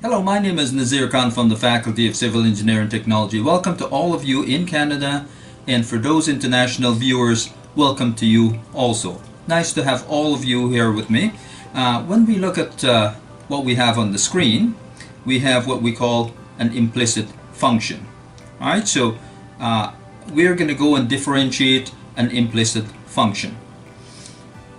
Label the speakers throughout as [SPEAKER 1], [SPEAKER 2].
[SPEAKER 1] Hello, my name is Nazeer Khan from the Faculty of Civil Engineering Technology. Welcome to all of you in Canada, and for those international viewers, welcome to you also. Nice to have all of you here with me. When we look at what we have on the screen, we have what we call an implicit function. Alright, so we're going to go and differentiate an implicit function.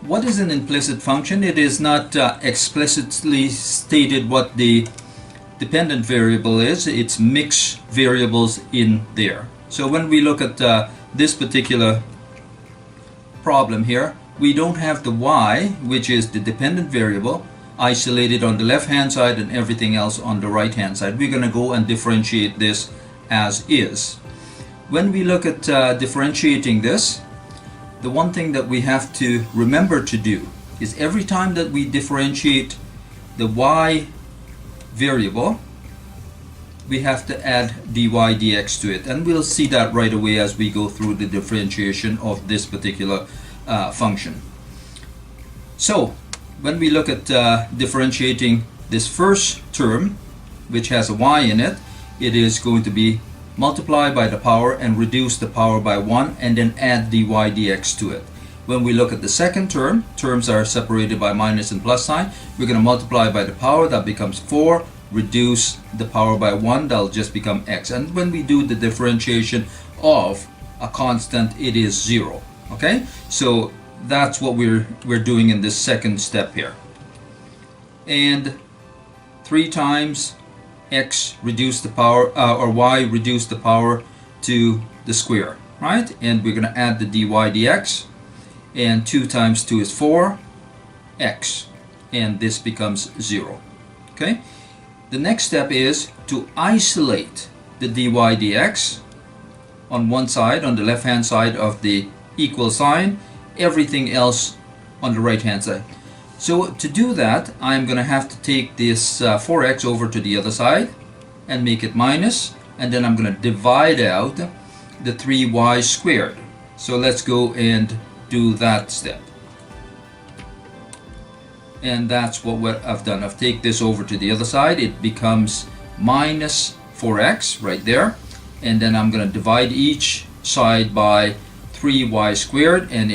[SPEAKER 1] What is an implicit function? It is not explicitly stated what the dependent variable is. It's mixed variables in there. So when we look at this particular problem here, we don't have the y, which is the dependent variable, isolated on the left hand side and everything else on the right hand side. We're going to go and differentiate this as is. When we look at differentiating this, the one thing that we have to remember to do is every time that we differentiate the y variable, we have to add dy dx to it, and we'll see that right away as we go through the differentiation of this particular function. So when we look at differentiating this first term, which has a y in it, it is going to be multiply by the power and reduce the power by 1 and then add dy dx to it. When we look at the second term, terms are separated by minus and plus sign. We're going to multiply by the power, that becomes 4, reduce the power by 1, that'll just become x. And when we do the differentiation of a constant, it is 0. Okay, so that's what we're doing in this second step here. And 3 times x reduce the power, or y reduce the power to the square, right? And we're going to add the dy dx. And 2 times 2 is 4, x, and this becomes 0. Okay. The next step is to isolate the dy dx on one side, on the left hand side of the equal sign, everything else on the right hand side. So to do that, I'm going to have to take this 4x over to the other side and make it minus, and then I'm going to divide out the 3y squared. So let's go and do that step. And that's what I've done. I've taken this over to the other side. It becomes minus 4x right there. And then I'm going to divide each side by 3y squared, and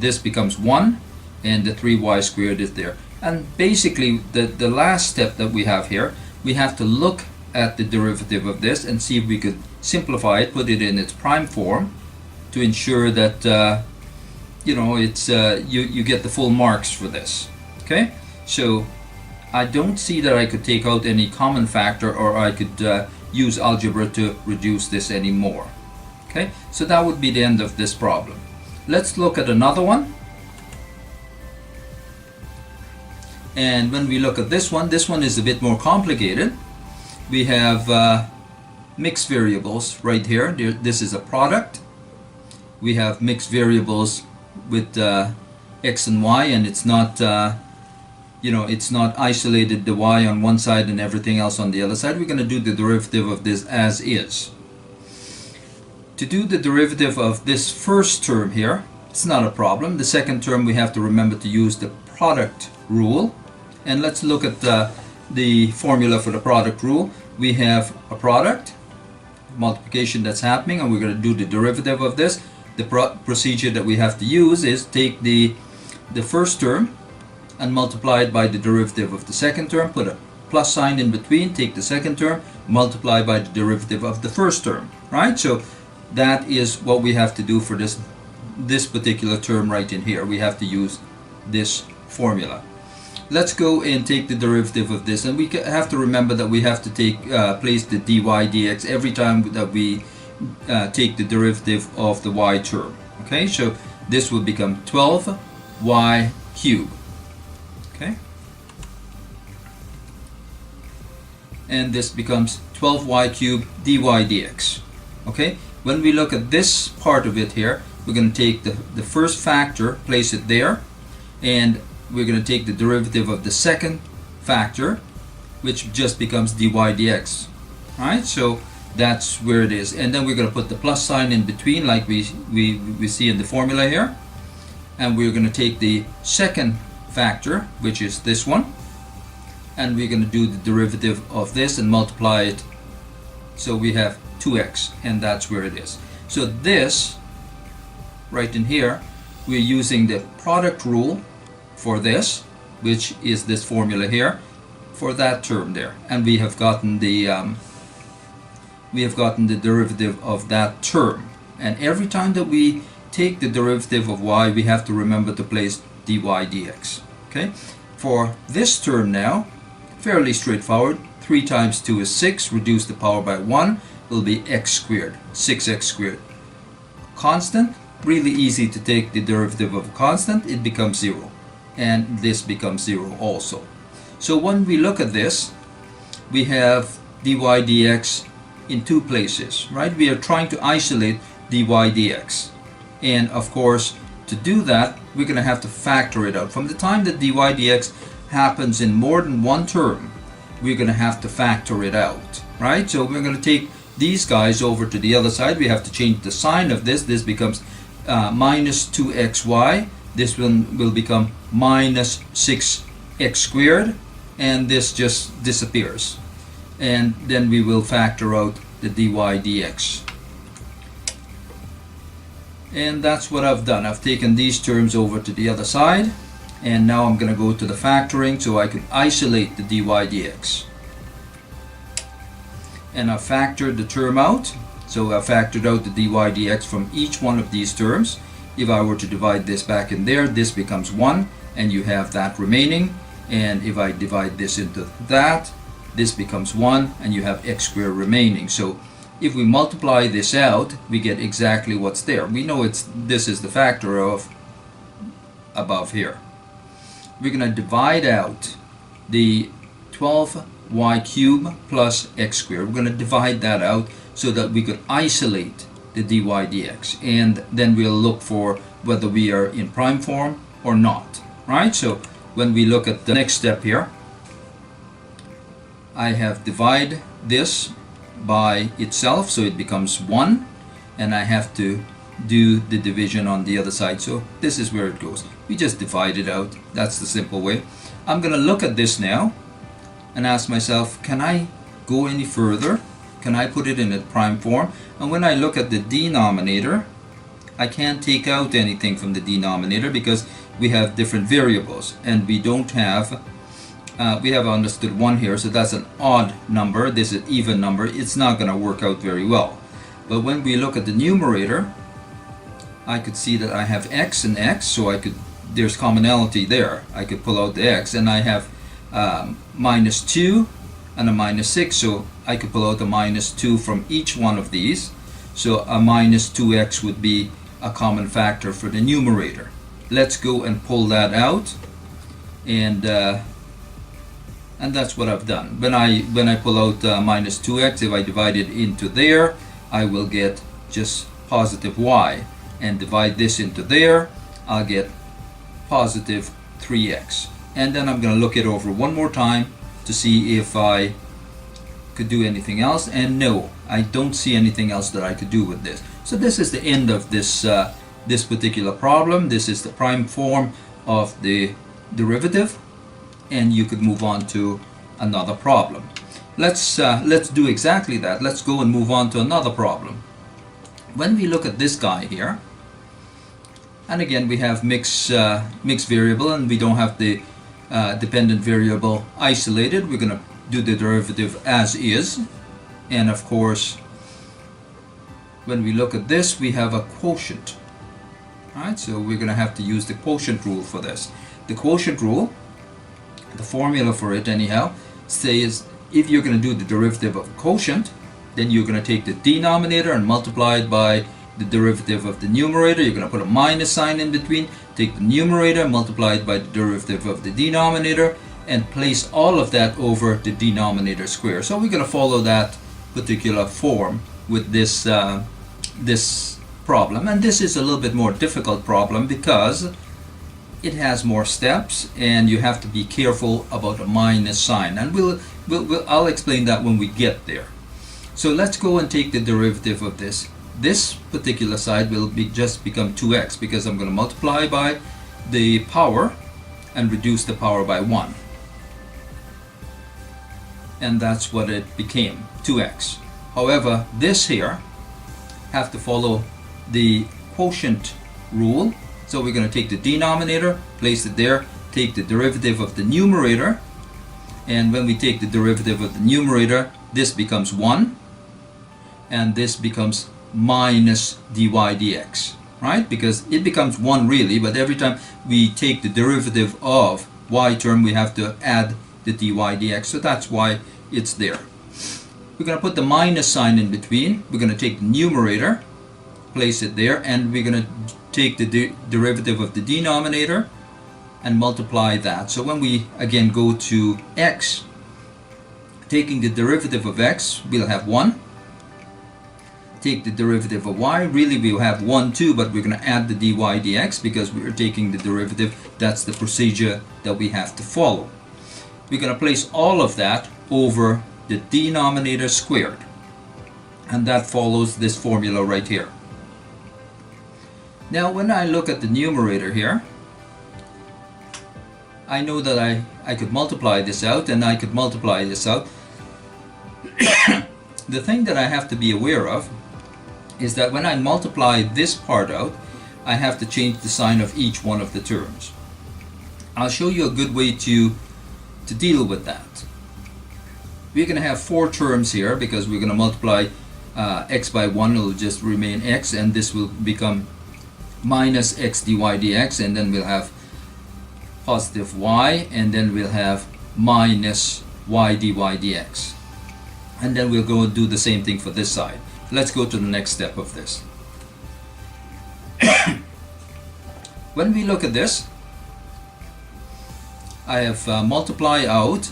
[SPEAKER 1] this becomes 1, and the 3y squared is there. And basically the last step that we have here, we have to look at the derivative of this and see if we could simplify it, put it in its prime form to ensure that it's you get the full marks for this. Okay, so I don't see that I could take out any common factor, or I could use algebra to reduce this anymore. Okay, so that would be the end of this problem. Let's look at another one. And when we look at this one is a bit more complicated. We have mixed variables right here. This is a product. We have mixed variables with x and y, and it's not it's not isolated, the y on one side and everything else on the other side. We're going to do the derivative of this as is. To do the derivative of this first term here, it's not a problem. The second term, we have to remember to use the product rule. And let's look at the formula for the product rule. We have a product multiplication that's happening, and we're going to do the derivative of this. The procedure that we have to use is take the first term and multiply it by the derivative of the second term, put a plus sign in between, take the second term, multiply by the derivative of the first term, right? So that is what we have to do for this particular term right in here. We have to use this formula. Let's go and take the derivative of this, and we have to remember that we have to take place the dy dx every time that we take the derivative of the y term. Okay, so this will become 12y cubed. Okay, and this becomes 12y cubed dy dx. Okay, when we look at this part of it here, we're going to take the first factor, place it there, and we're going to take the derivative of the second factor, which just becomes dy dx. Alright, so that's where it is, and then we're going to put the plus sign in between like we see in the formula here, and we're going to take the second factor, which is this one, and we're going to do the derivative of this and multiply it, so we have 2x, and that's where it is. So this right in here, we're using the product rule for this, which is this formula here, for that term there, and we have gotten the derivative of that term. And every time that we take the derivative of y, we have to remember to place dy dx. Okay, for this term now, fairly straightforward. 3 times 2 is 6, reduce the power by 1 will be x squared, 6x squared. Constant, really easy to take the derivative of a constant, it becomes 0, and this becomes 0 also. So when we look at this, we have dy dx in 2 places, right? We are trying to isolate dy dx, and of course to do that we're going to have to factor it out. From the time that dy dx happens in more than one term, we're going to have to factor it out, right? So we're going to take these guys over to the other side. We have to change the sign of this. This becomes minus 2xy. This one will become minus 6x squared, and this just disappears. And then we will factor out the dy dx. And that's what I've done. I've taken these terms over to the other side, and now I'm going to go to the factoring so I can isolate the dy dx. And I've factored the term out, so I've factored out the dy dx from each one of these terms. If I were to divide this back in there, this becomes 1, and you have that remaining. And if I divide this into that, this becomes 1, and you have x squared remaining. So if we multiply this out, we get exactly what's there. We know this is the factor of above here. We're going to divide out the 12y cubed plus x squared. We're going to divide that out so that we could isolate the dy dx, and then we'll look for whether we are in prime form or not, right? So when we look at the next step here, I have divided this by itself, so it becomes 1, and I have to do the division on the other side. So this is where it goes. We just divide it out. That's the simple way. I'm going to look at this now and ask myself, can I go any further? Can I put it in a prime form? And when I look at the denominator, I can't take out anything from the denominator because we have different variables, and we don't have we have understood 1 here, so that's an odd number. This is an even number. It's not going to work out very well. But when we look at the numerator, I could see that I have x and x, so there's commonality there. I could pull out the x, and I have minus 2 and a minus 6, so I could pull out a minus 2 from each one of these. So a minus 2x would be a common factor for the numerator. Let's go and pull that out, and that's what I've done. When I pull out minus 2x, if I divide it into there, I will get just positive y, and divide this into there, I'll get positive 3x. And then I'm going to look it over one more time to see if I could do anything else, and no, I don't see anything else that I could do with this. So this is the end of this this particular problem. This is the prime form of the derivative, and you could move on to another problem. Let's do exactly that. Let's go and move on to another problem. When we look at this guy here, and again we have mixed variable, and we don't have the dependent variable isolated. We're going to do the derivative as is, and of course when we look at this, we have a quotient. Alright, so we're going to have to use the quotient rule for this. The quotient rule, the formula for it anyhow, says if you're going to do the derivative of a quotient, then you're going to take the denominator and multiply it by the derivative of the numerator. You're going to put a minus sign in between, take the numerator, multiply it by the derivative of the denominator, and place all of that over the denominator square. So we're going to follow that particular form with this this problem. And this is a little bit more difficult problem because it has more steps, and you have to be careful about a minus sign, and I'll explain that when we get there. So let's go and take the derivative of this. This particular side will just become 2x because I'm going to multiply by the power and reduce the power by 1. and that's what it became, 2x. However, this here have to follow the quotient rule. So we're going to take the denominator, place it there, take the derivative of the numerator, and when we take the derivative of the numerator, this becomes 1, and this becomes minus dy dx, right? Because it becomes 1 really, but every time we take the derivative of y term, we have to add the dy dx, so that's why it's there. We're going to put the minus sign in between. We're going to take the numerator, place it there, and we're going to take the derivative of the denominator and multiply that. So when we again go to x, taking the derivative of x, we'll have 1. Take the derivative of y, really we'll have 1 too, but we're going to add the dy dx because we're taking the derivative. That's the procedure that we have to follow. We're going to place all of that over the denominator squared, and that follows this formula right here. Now when I look at the numerator here, I know that I could multiply this out, and I could multiply this out. The thing that I have to be aware of is that when I multiply this part out, I have to change the sign of each one of the terms. I'll show you a good way to deal with that. We're going to have 4 terms here because we're going to multiply x by 1, it will just remain x, and this will become minus x dy dx, and then we'll have positive y, and then we'll have minus y dy dx. And then we'll go and do the same thing for this side. Let's go to the next step of this. When we look at this, I have multiplied out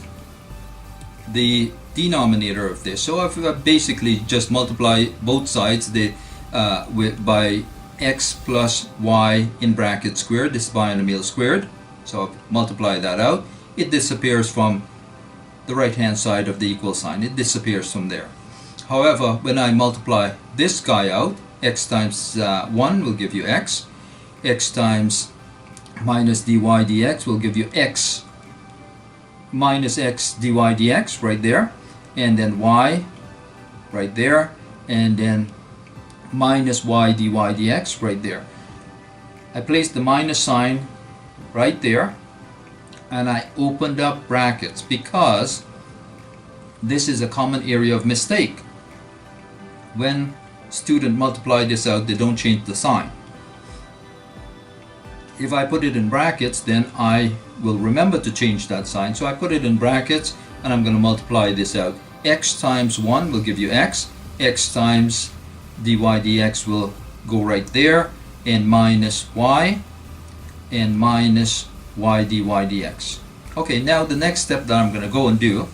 [SPEAKER 1] the denominator of this. So I've basically just multiply both sides by x plus y in bracket squared, this binomial squared. So I've multiplied that out. It disappears from the right hand side of the equal sign. It disappears from there. However, when I multiply this guy out, x times 1 will give you x. X times minus dy dx will give you x minus x dy dx right there, and then y right there, and then minus y dy dx right there. I placed the minus sign right there, and I opened up brackets because this is a common area of mistake. When students multiply this out, they don't change the sign. If I put it in brackets, then I will remember to change that sign. So I put it in brackets, and I'm going to multiply this out. X times 1 will give you x. X times dy dx will go right there, and minus y, and minus y dy dx. Okay, now the next step that I'm going to go and do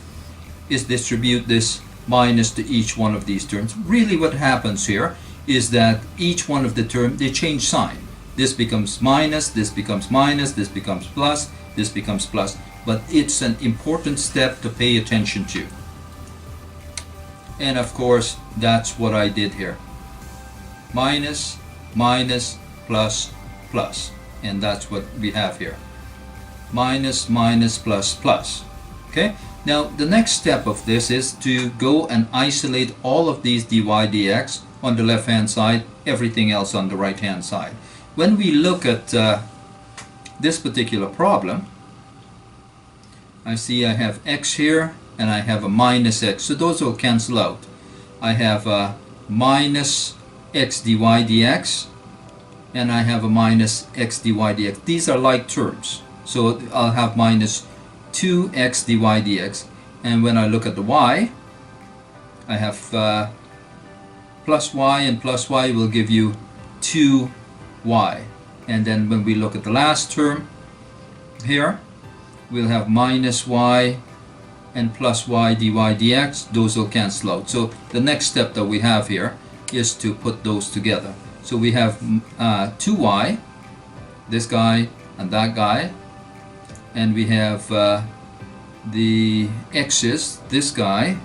[SPEAKER 1] is distribute this minus to each one of these terms. Really what happens here is that each one of the terms, they change sign. This becomes minus, this becomes minus, this becomes plus, this becomes plus. But it's an important step to pay attention to. And of course, that's what I did here. Minus, minus, plus, plus. And that's what we have here. Minus, minus, plus, plus. Okay? Now, the next step of this is to go and isolate all of these dy dx on the left hand side, everything else on the right hand side. When we look at this particular problem, I see I have x here and I have a minus x, so those will cancel out. I have a minus x dy dx and I have a minus x dy dx. These are like terms, so I'll have minus 2x dy dx, and when I look at the y, I have plus y, and plus y will give you 2y. And then when we look at the last term here, we'll have minus y and plus y dy dx. Those will cancel out. So the next step that we have here is to put those together. So we have 2y, this guy and that guy, and we have the x's, this guy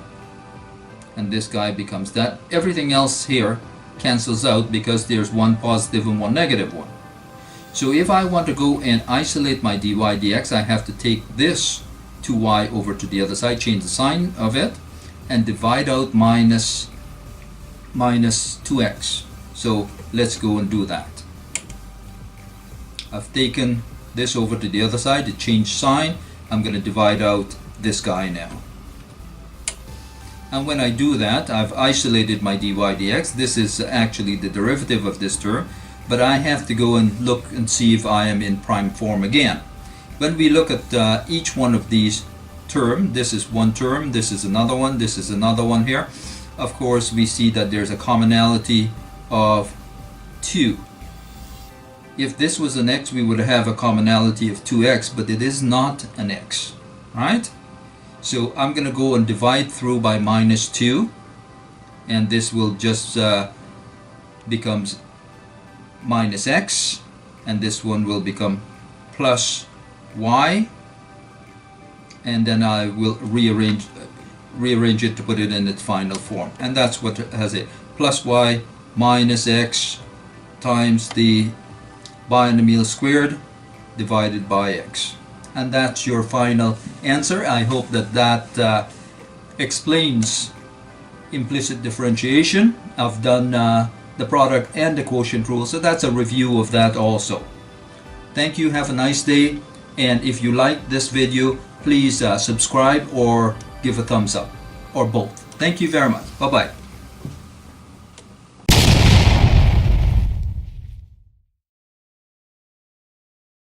[SPEAKER 1] and this guy becomes that. Everything else here cancels out because there's one positive and one negative one. So if I want to go and isolate my dy dx, I have to take this 2y over to the other side, change the sign of it, and divide out minus 2x. So let's go and do that. I've taken this over to the other side, it changed sign. I'm going to divide out this guy now. And when I do that, I've isolated my dy dx. This is actually the derivative of this term, but I have to go and look and see if I am in prime form again. When we look at each one of these terms, this is one term, this is another one, this is another one here. Of course, we see that there's a commonality of 2. If this was an x, we would have a commonality of 2x, but it is not an x, right? So I'm going to go and divide through by minus 2, and this will just becomes minus x, and this one will become plus y, and then I will rearrange it to put it in its final form, and that's what has it, plus y minus x times the binomial squared divided by x. And that's your final answer. I hope that explains implicit differentiation. I've done the product and the quotient rule, so that's a review of that also. Thank you, have a nice day, and if you like this video, please subscribe or give a thumbs up, or both. Thank you very much. Bye-bye.